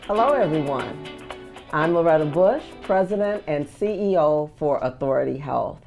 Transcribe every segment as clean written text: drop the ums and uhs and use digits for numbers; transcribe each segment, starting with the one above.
Hello, everyone. I'm Loretta Bush, President and CEO for Authority Health.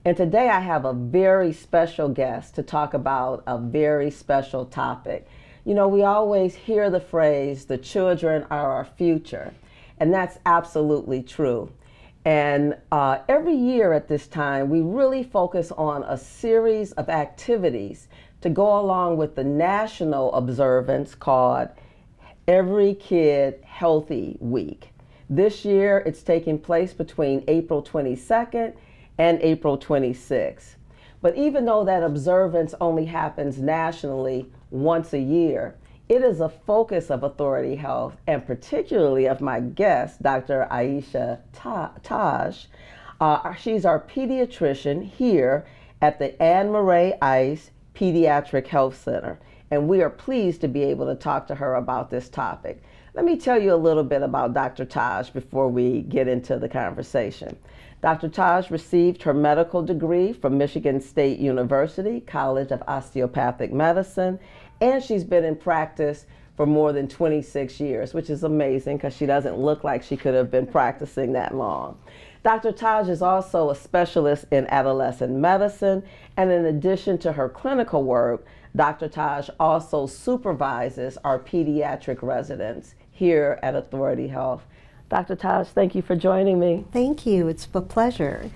And today I have a very special guest to talk about a very special topic. You know, we always hear the phrase, the children are our future, and that's absolutely true. And every year at this time, we really focus on a series of activities to go along with the national observance called Every Kid Healthy Week. This year, it's taking place between April 22nd and April 26th. But even though that observance only happens nationally once a year, it is a focus of Authority Health and particularly of my guest, Dr. Ayesha Taj. She's our pediatrician here at the Mare Pediatric Health Center. And we are pleased to be able to talk to her about this topic. Let me tell you a little bit about Dr. Taj before we get into the conversation. Dr. Taj received her medical degree from Michigan State University, College of Osteopathic Medicine, and she's been in practice for more than 26 years, which is amazing because she doesn't look like she could have been practicing that long. Dr. Taj is also a specialist in adolescent medicine, and in addition to her clinical work, Dr. Taj also supervises our pediatric residents here at Authority Health. Dr. Taj, thank you for joining me. Thank you. It's a pleasure.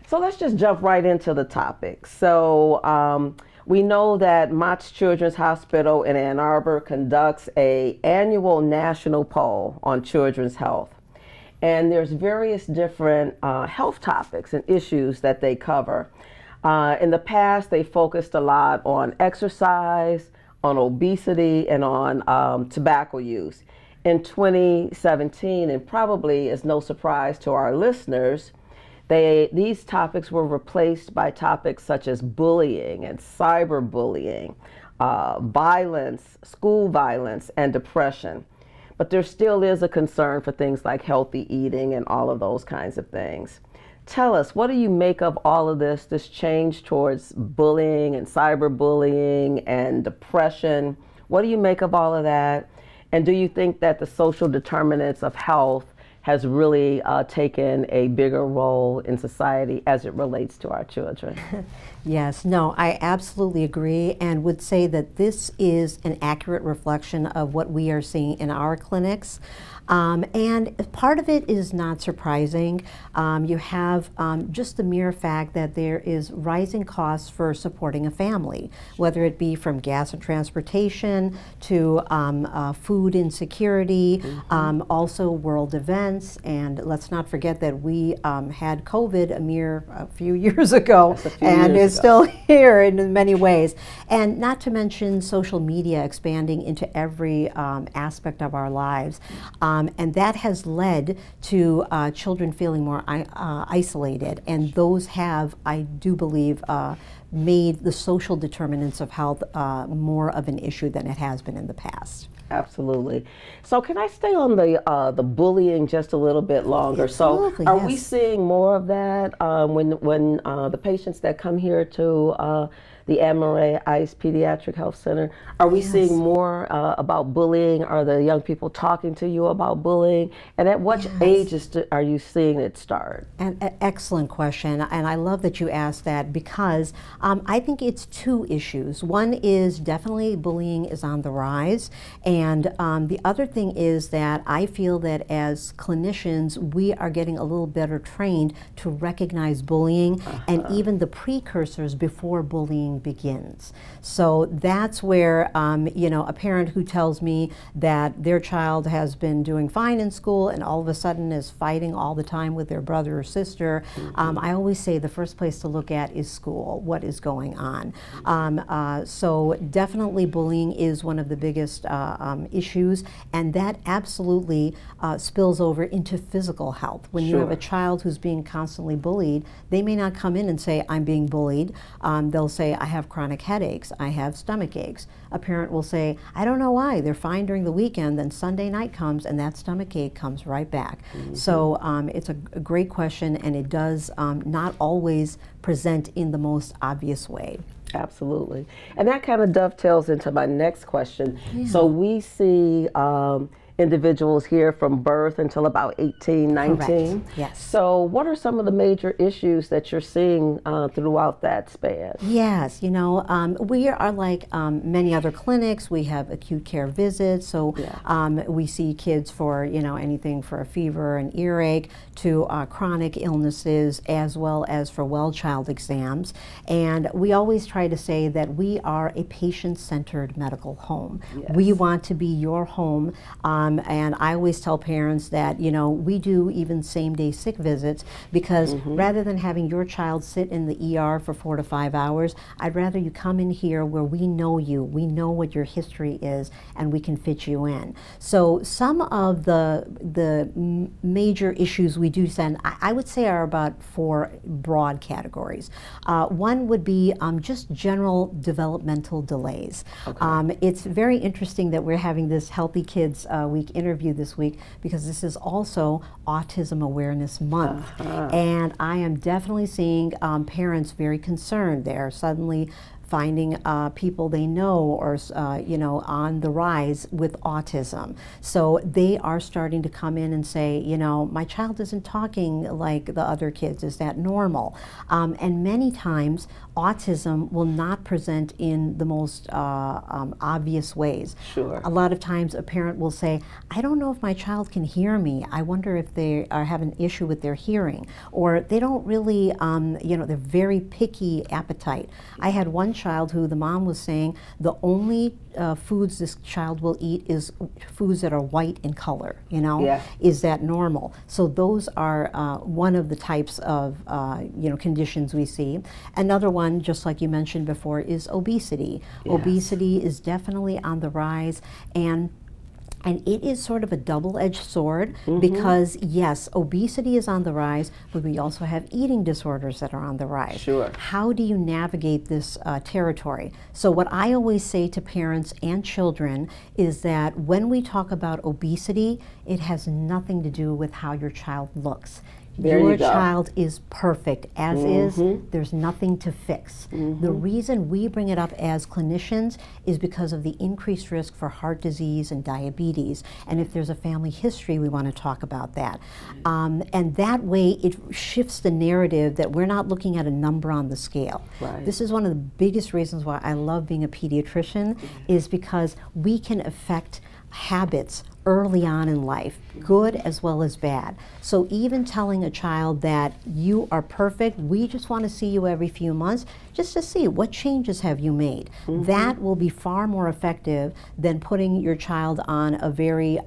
So let's just jump right into the topic. So we know that Mott's Children's Hospital in Ann Arbor conducts an annual national poll on children's health. And there's various different health topics and issues that they cover. In the past, they focused a lot on exercise, on obesity, and on tobacco use. In 2017, and probably is no surprise to our listeners, these topics were replaced by topics such as bullying and cyberbullying, violence, school violence, and depression. But there still is a concern for things like healthy eating and all of those kinds of things. Tell us, what do you make of all of this change towards bullying and cyberbullying and depression? What do you make of all of that? And do you think that the social determinants of health has really taken a bigger role in society as it relates to our children? Yes, no, I absolutely agree and would say that this is an accurate reflection of what we are seeing in our clinics. And part of it is not surprising. You have just the mere fact that there is rising costs for supporting a family, whether it be from gas and transportation to food insecurity, also world events. And let's not forget that we had COVID a few years ago, and is still here in many ways. And not to mention social media expanding into every aspect of our lives. And that has led to children feeling more isolated, and those have, I do believe, made the social determinants of health more of an issue than it has been in the past. Absolutely. So can I stay on the bullying just a little bit longer? Absolutely, so are yes. we seeing more of that when the patients that come here to the Mare Pediatric Health Center, are we Yes. seeing more about bullying? Are the young people talking to you about bullying? And at what ages are you seeing it start? An excellent question, and I love that you asked that because I think it's two issues. One is definitely bullying is on the rise, and the other thing is that I feel that as clinicians we are getting a little better trained to recognize bullying and even the precursors before bullying begins. So that's where you know, a parent who tells me that their child has been doing fine in school and all of a sudden is fighting all the time with their brother or sister, I always say the first place to look at is school. What is going on? So definitely bullying is one of the biggest issues, and that absolutely spills over into physical health. When you have a child who's being constantly bullied, they may not come in and say, I'm being bullied. They'll say, I have chronic headaches, I have stomach aches. A parent will say, I don't know why, they're fine during the weekend, then Sunday night comes and that stomach ache comes right back. So it's a great question, and it does not always present in the most obvious way. Absolutely. And that kind of dovetails into my next question. So we see individuals here from birth until about 18, 19. Correct. Yes. So what are some of the major issues that you're seeing throughout that span? Yes, you know, we are like many other clinics. We have acute care visits, so we see kids for, you know, anything for a fever and earache to chronic illnesses, as well as for well child exams. And we always try to say that we are a patient-centered medical home. Yes. We want to be your home, and I always tell parents that, you know, we do even same-day sick visits because rather than having your child sit in the ER for 4 to 5 hours, I'd rather you come in here where we know you, we know what your history is, and we can fit you in. So some of the major issues we do send, I would say, are about 4 broad categories. One would be just general developmental delays. Okay. It's very interesting that we're having this Healthy Kids Week interview this week because this is also Autism Awareness Month. And I am definitely seeing parents very concerned. They're suddenly finding people they know or you know, on the rise with autism. So they are starting to come in and say, you know, my child isn't talking like the other kids. Is that normal? And many times autism will not present in the most obvious ways. Sure. A lot of times a parent will say, I don't know if my child can hear me. I wonder if they have an issue with their hearing, or they don't really, you know, they're very picky appetite. I had one child who the mom was saying the only foods this child will eat is foods that are white in color, you know? Yeah. Is that normal? So those are one of the types of you know, conditions we see. Another one, just like you mentioned before, is obesity. Yes. Obesity is definitely on the rise, and it is sort of a double-edged sword because, yes, obesity is on the rise, but we also have eating disorders that are on the rise. Sure. How do you navigate this territory? So what I always say to parents and children is that when we talk about obesity, it has nothing to do with how your child looks. Your child is perfect as is. There's nothing to fix. The reason we bring it up as clinicians is because of the increased risk for heart disease and diabetes. And if there's a family history, we want to talk about that. And that way it shifts the narrative that we're not looking at a number on the scale. Right. This is one of the biggest reasons why I love being a pediatrician, is because we can affect habits early on in life, good as well as bad. So even telling a child that you are perfect, we just want to see you every few months, just to see what changes have you made. That will be far more effective than putting your child on a very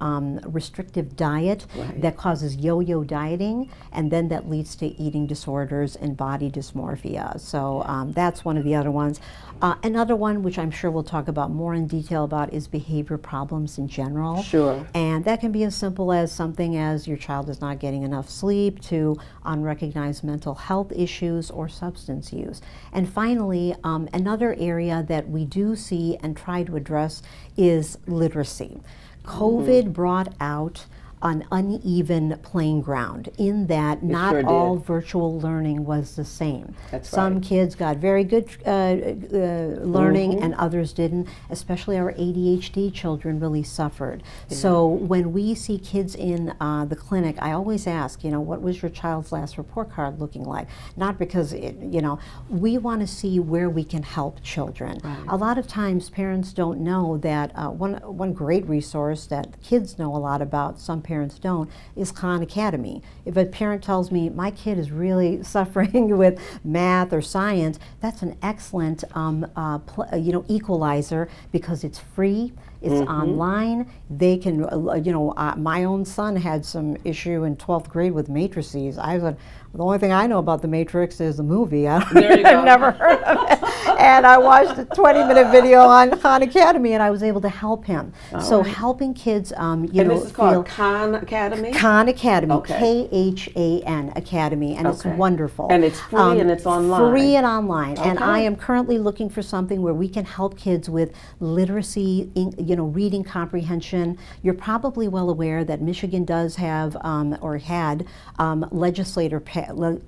restrictive diet that causes yo-yo dieting, and then that leads to eating disorders and body dysmorphia. So that's one of the other ones. Another one, which I'm sure we'll talk about more in detail about, is behavior problems in general. Sure. And that can be as simple as something as your child is not getting enough sleep, to unrecognized mental health issues or substance use. And finally, another area that we do see and try to address is literacy. COVID brought out an uneven playing ground in that not all virtual learning was the same. Some kids got very good learning and others didn't, especially our ADHD children really suffered. So when we see kids in the clinic, I always ask, you know, what was your child's last report card looking like? Not because, you know, we want to see where we can help children. A lot of times parents don't know that one great resource that kids know a lot about, some parents don't, is Khan Academy. If a parent tells me my kid is really suffering with math or science, that's an excellent you know, equalizer, because it's free, it's online. They can, you know, my own son had some issue in 12th grade with matrices. I said, the only thing I know about the Matrix is the movie. I've never heard of it. And I watched a 20-minute video on Khan Academy, and I was able to help him. So helping kids, you know, this is called Khan Academy? Khan Academy, K-H-A-N Academy, and it's wonderful. And it's free and it's online? Free and online. And I am currently looking for something where we can help kids with literacy, you know, reading comprehension. You're probably well aware that Michigan does have, or had,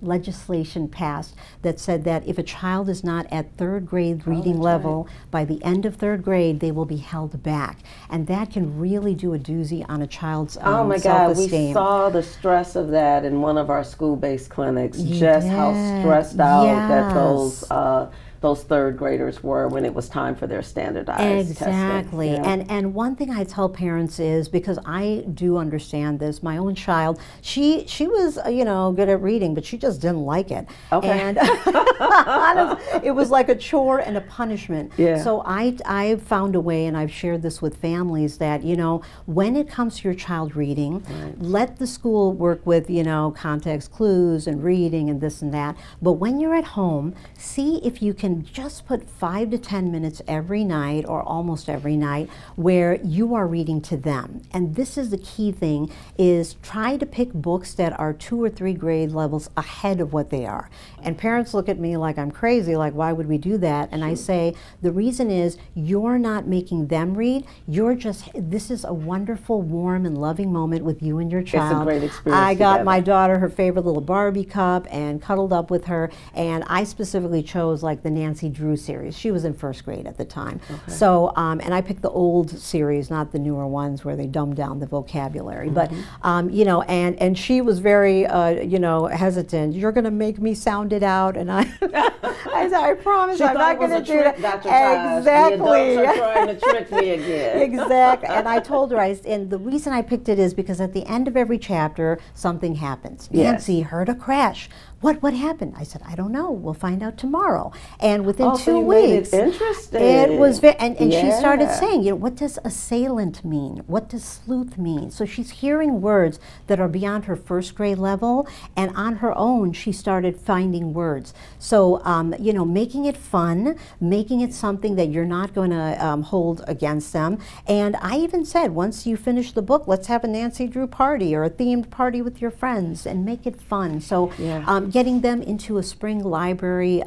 legislation passed that said that if a child is not at 3rd third grade reading level, by the end of third grade, they will be held back. And that can really do a doozy on a child's oh my God, we self-esteem. saw the stress of that in one of our school-based clinics, just how stressed out that those third graders were when it was time for their standardized testing. Exactly. And one thing I tell parents is, because I do understand this, my own child, she was good at reading, but she just didn't like it. Okay. And it was like a chore and a punishment. Yeah. So I found a way, and I've shared this with families, that when it comes to your child reading, let the school work with context clues and reading and this and that. But when you're at home, see if you can just put 5 to 10 minutes every night, or almost every night, where you are reading to them. And this is the key thing, is try to pick books that are 2 or 3 grade levels ahead of what they are. And parents look at me like I'm crazy, like, why would we do that? And I say, the reason is, you're not making them read, this is a wonderful, warm, and loving moment with you and your child. It's a great experience I got together. my daughter her favorite little Barbie cup and cuddled up with her, and I specifically chose like the Nancy Drew series. She was in first grade at the time. Okay. So, and I picked the old series, not the newer ones where they dumbed down the vocabulary. But, and she was very, hesitant. You're going to make me sound it out. And I said, I promise I'm not going to do that. Exactly. The adults are trying to trick me again. Exactly. And I told her, and the reason I picked it is because at the end of every chapter, something happens. Nancy heard a crash. What happened? I said, I don't know. We'll find out tomorrow. And within 2 weeks, interesting. It was very, and she started saying, what does assailant mean? What does sleuth mean? So she's hearing words that are beyond her first grade level, and on her own, she started finding words. So, making it fun, making it something that you're not going to hold against them. And I even said, once you finish the book, let's have a Nancy Drew party or a themed party with your friends and make it fun. So, getting them into a spring library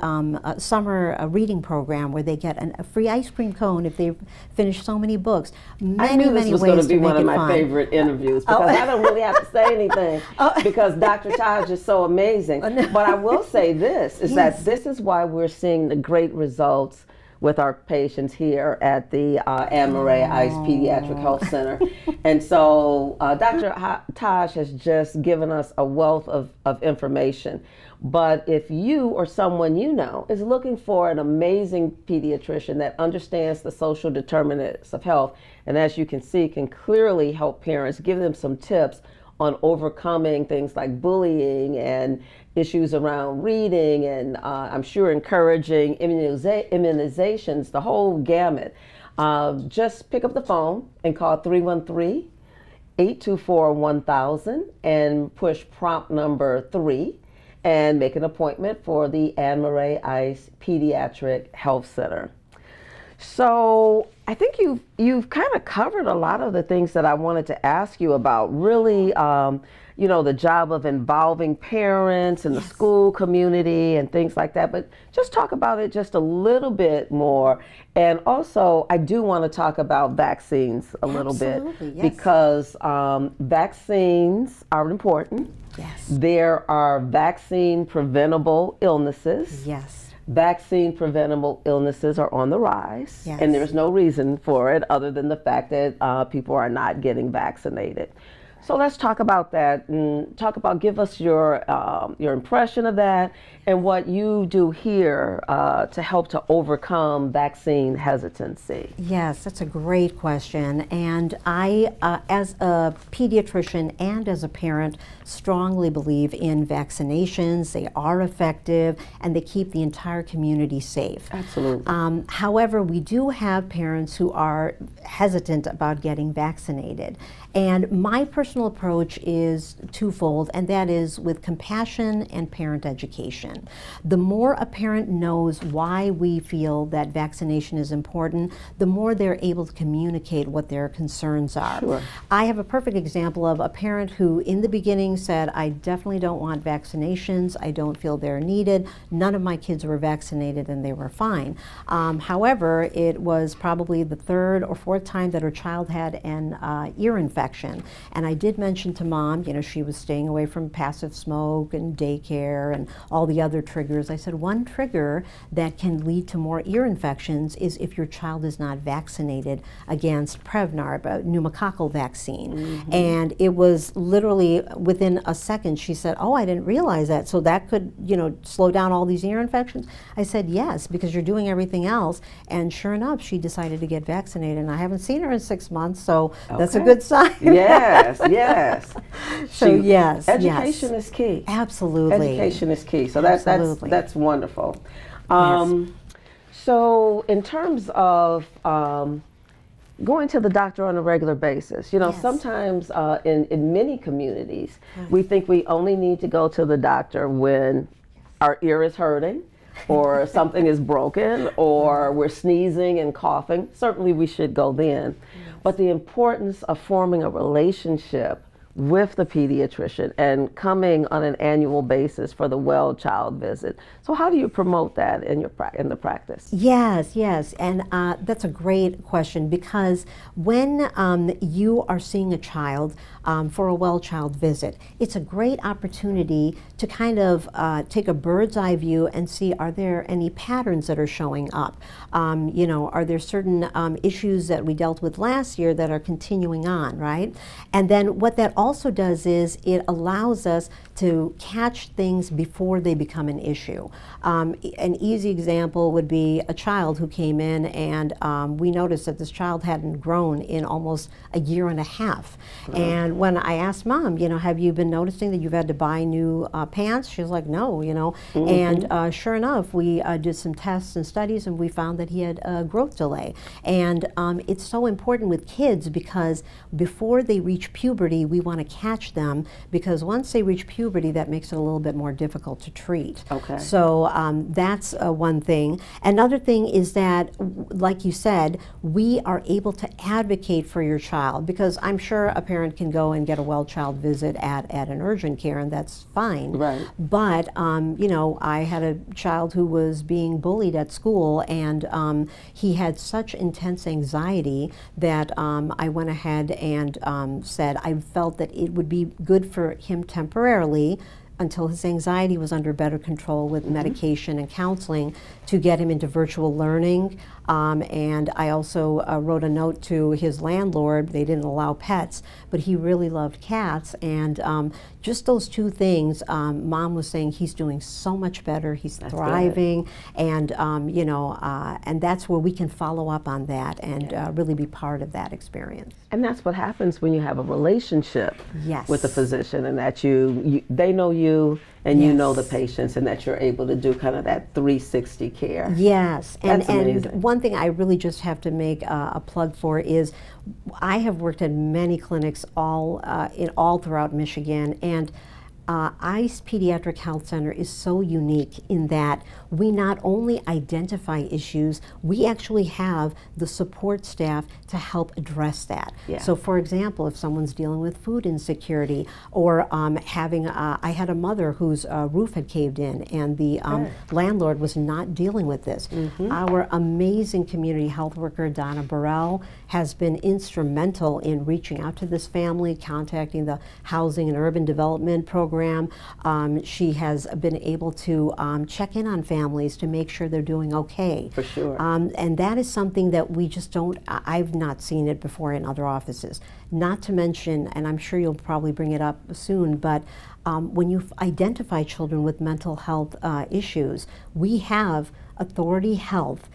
summer reading program where they get a free ice cream cone if they finish so many books. I knew this was going to be one of my favorite interviews, because I don't really have to say anything because Dr. Taj is so amazing. But I will say this, is that this is why we're seeing the great results with our patients here at the Mare Ice Pediatric Health Center. And so Dr. Taj has just given us a wealth of information. But if you or someone you know is looking for an amazing pediatrician that understands the social determinants of health, and as you can see, can clearly help parents, give them some tips on overcoming things like bullying and issues around reading, and I'm sure encouraging immunizations, the whole gamut, just pick up the phone and call 313-824-1000 and push prompt number 3 and make an appointment for the Mare Ice Pediatric Health Center. So I think you've kind of covered a lot of the things that I wanted to ask you about. Really, the job of involving parents and the school community and things like that. But just talk about it just a little bit more. And also, I do want to talk about vaccines a little bit, because vaccines are important. Yes. There are vaccine preventable illnesses. Yes. Vaccine preventable illnesses are on the rise, and there's no reason for it other than the fact that people are not getting vaccinated. So let's talk about that, and give us your impression of that and what you do here to help to overcome vaccine hesitancy. Yes, that's a great question. And I, as a pediatrician and as a parent, strongly believe in vaccinations. They are effective and they keep the entire community safe. Absolutely. However, we do have parents who are hesitant about getting vaccinated. And my personal approach is twofold, and that is with compassion and parent education. The more a parent knows why we feel that vaccination is important, the more they're able to communicate what their concerns are. Sure. I have a perfect example of a parent who in the beginning said, I definitely don't want vaccinations, I don't feel they're needed, none of my kids were vaccinated and they were fine. However, it was probably the third or fourth time that her child had an ear infection, and I did mention to Mom, you know, she was staying away from passive smoke and daycare and all the other triggers. I said one trigger that can lead to more ear infections is if your child is not vaccinated against Prevnar, a pneumococcal vaccine. And it was literally within a second she said, oh, I didn't realize that. So that could, you know, slow down all these ear infections? I said, yes, because you're doing everything else. And sure enough, she decided to get vaccinated. And I haven't seen her in 6 months, so that's a good sign. Yes, yes. So yes, education is key. Absolutely. Education is key. So that's wonderful. Yes. So in terms of going to the doctor on a regular basis, you know, sometimes in many communities, we think we only need to go to the doctor when our ear is hurting, or something is broken, or we're sneezing and coughing. Certainly we should go then. But the importance of forming a relationship with the pediatrician and coming on an annual basis for the well child visit. So how do you promote that in the practice? Yes, yes, and that's a great question, because when you are seeing a child for a well child visit, it's a great opportunity to kind of take a bird's eye view and see, are there any patterns that are showing up? You know, are there certain issues that we dealt with last year that are continuing on, right? And then what that also does is it allows us to catch things before they become an issue. An easy example would be a child who came in and we noticed that this child hadn't grown in almost a year and a half. And when I asked Mom, you know, have you been noticing that you've had to buy new pants? She was like, no, you know. And sure enough, we did some tests and studies and we found that he had a growth delay. And it's so important with kids because before they reach puberty, we want to catch them, because once they reach puberty, that makes it a little bit more difficult to treat. Okay. So that's one thing. Another thing is that, like you said, we are able to advocate for your child, because I'm sure a parent can go and get a well child visit at an urgent care, and that's fine. Right. But you know, I had a child who was being bullied at school, and he had such intense anxiety that I went ahead and said I felt that it would be good for him temporarily, until his anxiety was under better control with medication and counseling, to get him into virtual learning. And I also wrote a note to his landlord. They didn't allow pets, but he really loved cats. And just those two things, Mom was saying he's doing so much better. He's thriving. And, you know, and that's where we can follow up on that and really be part of that experience. And that's what happens when you have a relationship with the physician, and that they know you and you know the patients, and that you're able to do kind of that 360 care. Yes, That's and amazing. one thing I really just have to make a plug for is I have worked at many clinics all throughout Michigan, and ICE Pediatric Health Center is so unique in that we not only identify issues, we actually have the support staff to help address that. So for example, if someone's dealing with food insecurity, or having, I had a mother whose roof had caved in, and the landlord was not dealing with this. Our amazing community health worker, Donna Burrell, has been instrumental in reaching out to this family, contacting the Housing and Urban Development Program. She has been able to check in on families to make sure they're doing okay. For sure. And that is something that we just don't, I've not seen it before in other offices. Not to mention, and I'm sure you'll probably bring it up soon, but when you identify children with mental health issues, we have Authority Health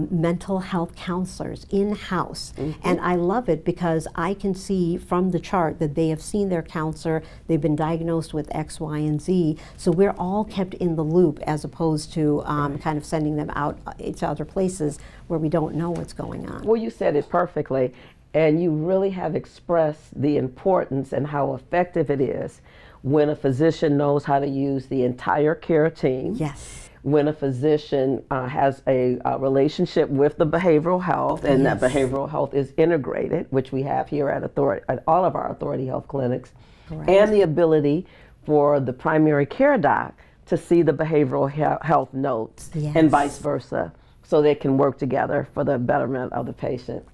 mental health counselors in-house. And I love it because I can see from the chart that they have seen their counselor, they've been diagnosed with X, Y, and Z, so we're all kept in the loop as opposed to kind of sending them out to other places where we don't know what's going on. Well, you said it perfectly, and you really have expressed the importance and how effective it is when a physician knows how to use the entire care team. Yes. When a physician has a relationship with the behavioral health, and that behavioral health is integrated, which we have here at all of our Authority Health clinics, and the ability for the primary care doc to see the behavioral health notes, and vice versa, so they can work together for the betterment of the patient.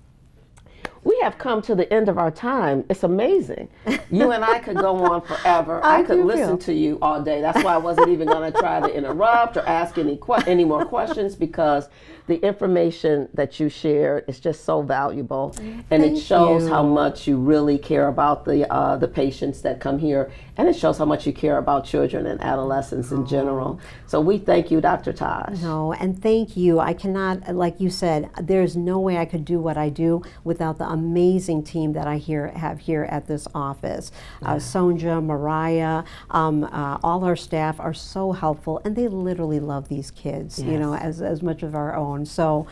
We have come to the end of our time. It's amazing. You and I could go on forever. I could listen to you all day. That's why I wasn't even going to try to interrupt or ask any more questions, because the information that you shared is just so valuable, and it shows how much you really care about the patients that come here, and it shows how much you care about children and adolescents in general. So we thank you, Dr. Taj. No, and thank you. I cannot, like you said, there's no way I could do what I do without the amazing team that I have here at this office. Sonja, Mariah, all our staff are so helpful, and they literally love these kids, you know, as much of our own. So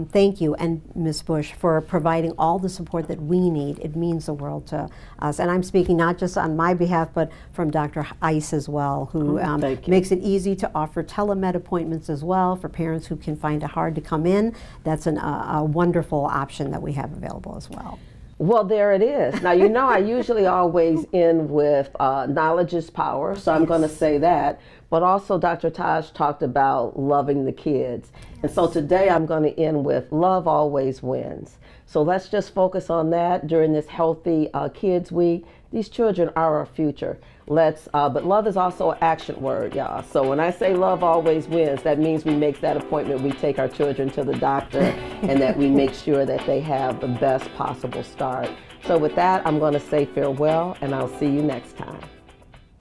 thank you, and Ms. Bush, for providing all the support that we need. It means the world to us. And I'm speaking not just on my behalf, but from Dr. Ice as well, who makes it easy to offer telemed appointments as well for parents who can find it hard to come in. That's a wonderful option that we have available as well. Well, there it is. Now, you know, I usually always end with knowledge is power, so I'm going to say that. But also, Dr. Taj talked about loving the kids. And so today I'm going to end with love always wins. So let's just focus on that during this Healthy Kids Week. These children are our future. But love is also an action word, y'all. So when I say love always wins, that means we make that appointment, we take our children to the doctor, and that we make sure that they have the best possible start. So with that, I'm going to say farewell, and I'll see you next time.